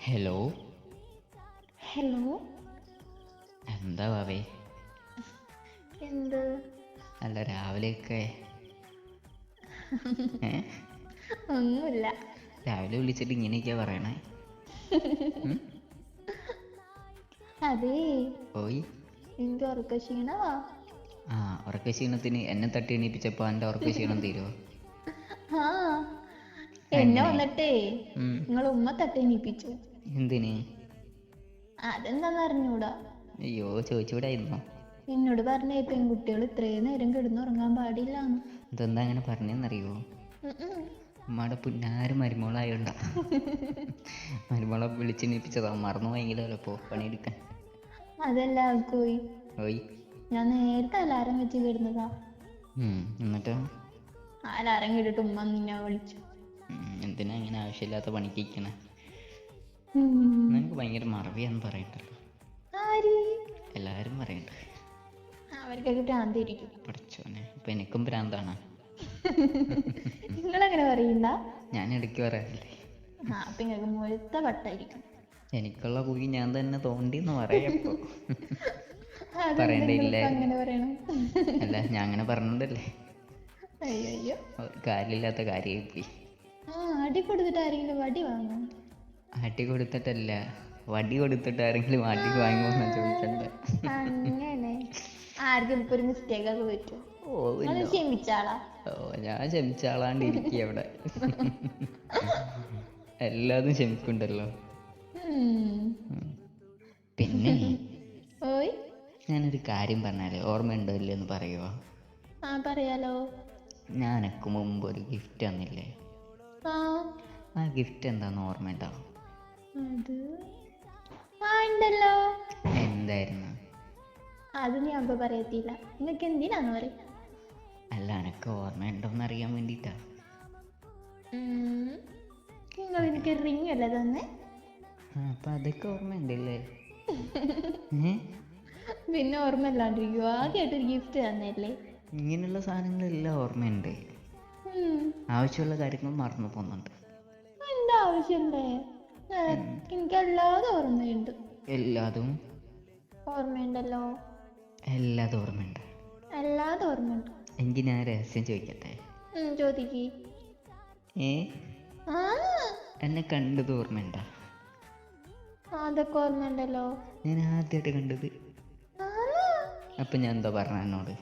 Hello. Hello. എന്താ വാവേ? എന്ത്? അല്ല രാവിലെയൊക്കെ ഒന്നുമില്ല. രാവിലെ വിളിച്ചിട്ട് ഇങ്ങനെയൊക്കെയാ പറയണേ? അതേ, ഓയ്. എനിക്ക് ഉറക്ക ക്ഷീണവാ. ആ, ഉറക്ക ക്ഷീണത്തിന് എന്നെ തട്ടി എണീപ്പിച്ചപ്പോൾ എൻ്റെ ഉറക്ക ക്ഷീണം തീരുമോ? ആ, എന്നെ എങ്ങനെ? വന്നിട്ടേ നിങ്ങൾ ഉമ്മ തട്ടി എണീപ്പിച്ചു. എന്തിന്? അതെന്താന്ന് അറിഞ്ഞൂടാ. അയ്യോ, ചോദിച്ചുകൂടായിരുന്നോ? എന്നോട് പറഞ്ഞേ പെൺകുട്ടികൾ ഇത്രയും നേരം കിടന്നുറങ്ങാൻ പാടില്ലാന്ന്. ഇതെന്താ അങ്ങനെ പറഞ്ഞെന്നറിയോ? ഉമ്മയുടെ പുന്നാരും മരുമോളായോണ്ടാ. മരുമോളെ വിളിച്ചെണീപ്പിച്ചതാ, മറന്നു പോയെങ്കിലോ ഇപ്പോൾ പണിയെടുക്കാൻ. അതല്ല കോയി, ഓയ്. ഞാൻ നേരത്തെ അലാറം വെച്ച് കിടന്നതാ. എന്നിട്ടോ? അലാറം കേട്ടിട്ട് ഉമ്മ നിന്നെ വിളിച്ചു. എന്തിനാ ഇങ്ങനെ ആവശ്യമില്ലാത്ത പണിക്കിരിക്കണേ? നിനക്ക് ഭയങ്കര മറവിയാന്ന് പറയണ്ടല്ലോ. ആര്? എല്ലാവരും പറയണ്ട. അവർക്കൊക്കെ ഭ്രാന്തായിരിക്കും. പഠിച്ചോനെ, ഇപ്പം എനിക്കും ഭ്രാന്താണ്. നിങ്ങളങ്ങനെ പറയണ്ട. ഞാൻ ഇടയ്ക്ക് പറയാറില്ലേ? അപ്പൊ നിങ്ങൾക്ക് മുഴുത്ത വട്ടായിരിക്കും. എനിക്കുള്ള കുഴി ഞാൻ തന്നെ തോണ്ടിന്ന് പറയപ്പോ. പറയണ്ടല്ലേ? അങ്ങനെ പറയണം. അല്ല, ഞാൻ അങ്ങനെ പറഞ്ഞിട്ടല്ലേ. അയ്യോ, കാര്യമില്ലാത്ത കാര്യമായി പോയി. അടി കൊടുത്തിട്ട് ആരെങ്കിലും വടി വാങ്ങും? അടി കൊടുത്തിട്ടല്ല, വടി കൊടുത്തിട്ട് ആരെങ്കിലും അടി വാങ്ങുമെന്നാ ചോദിക്കണ്ടേ? അങ്ങനെ ആർക്കും ഇപ്പൊ ഒരു മിസ്റ്റേക്ക് ഒക്കെ പറ്റും. ക്ഷമിച്ചാളാ. ഞാൻ ക്ഷമിച്ച ആളാണ്ടിരിക്കുക അവിടെ. എല്ലാതും ക്ഷമിക്കുണ്ടല്ലോ. പിന്നെ ഓയ്, ഞാനൊരു കാര്യം പറഞ്ഞാലേ ഓർമ്മയുണ്ടോ ഇല്ലേ എന്ന് പറയുമോ? പറയാലോ. ഞാനൊക്കെ മുമ്പ് ഒരു ഗിഫ്റ്റ് തന്നില്ലേ? ആ ഗിഫ്റ്റ് എന്താന്ന് ഓർമ്മയുണ്ടോ? ഉണ്ടല്ലോ. എന്തായിരുന്നു? അത് ഞാൻ ഇപ്പൊ പറയത്തില്ല. നിങ്ങൾക്ക് എന്തിനാന്ന് പറയാ? അല്ല, എനക്ക് ഓർമ്മയുണ്ടോന്ന് അറിയാൻ വേണ്ടിട്ടാ. നിങ്ങൾ എനിക്ക് റിങ് അല്ലേ തന്നെ? അപ്പൊ അതൊക്കെ ഓർമ്മയുണ്ടല്ലേ? പിന്നെ ഓർമ്മ ഇല്ലാണ്ടിരിക്കുവോ? ആദ്യമായിട്ടൊരു ഗിഫ്റ്റ് തന്നല്ലേ? ഇങ്ങനെയുള്ള സാധനങ്ങളെല്ലാം ഓർമ്മയുണ്ട്. ആവശ്യമുള്ള കാര്യങ്ങൾ മറന്നു പോകുന്നുണ്ട്. എന്താ ആവശ്യമുണ്ടേ? എനിക്ക് എല്ലാതും ഓർമ്മയുണ്ട്. എല്ലാതും ഓർമ്മയുണ്ടല്ലോ. എല്ലാതും ഓർമ്മയുണ്ട്. എല്ലാതും ഓർമ്മയുണ്ട്. എനിക്ക് ഞാൻ രഹസ്യം ചോദിക്കട്ടെ? ചോദിക്ക്. എന്നെ കണ്ടത് ഓർമ്മയുണ്ടോ? അതൊക്കെ ഓർമ്മയുണ്ടല്ലോ. ഞാൻ ആദ്യമായിട്ട് കണ്ടത്. അപ്പൊ ഞാൻ എന്താ പറഞ്ഞ എന്നോട്?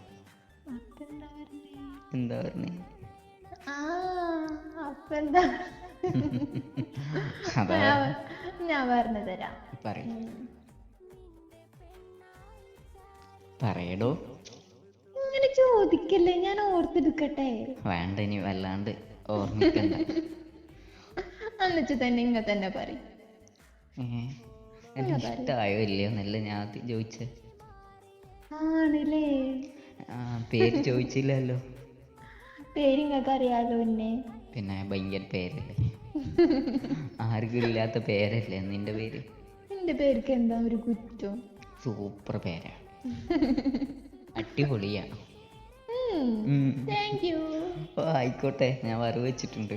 എന്താ പറഞ്ഞേ? അപ്പെന്താ? ഞാൻ പറഞ്ഞു തരാം. പറയടോ. ഇങ്ങനെ ചോദിക്കല്ലേ, ഞാൻ ഓർത്തെടുക്കട്ടെ. വേണ്ട, ഇനി വല്ലാണ്ട് ഓർമ്മിക്കണ്ട. എന്നുവെച്ച് തന്നെ ഇങ്ങ തന്നെ പറയും. എന്നെ ഇഷ്ടമായോ ഇല്ലയോ എന്നല്ല ഞാൻ ആദ്യം ചോദിച്ചേ. ആണല്ലേ? പേര് ചോദിച്ചില്ലല്ലോ. പേര് നിങ്ങൾക്ക് അറിയാലോ എന്നെ. പിന്നെ ഭയങ്കര പേരല്ലേ? ആർക്കും ഇല്ലാത്ത പേരല്ലേ നിന്റെ പേര്? എന്റെ പേർക്ക് എന്താ ഒരു കുറ്റം? സൂപ്പർ പേരാ. അടിപൊളിയാ. Thank you. ആയിക്കോട്ടെ, ഞാൻ വരവ് വെച്ചിട്ടുണ്ട്.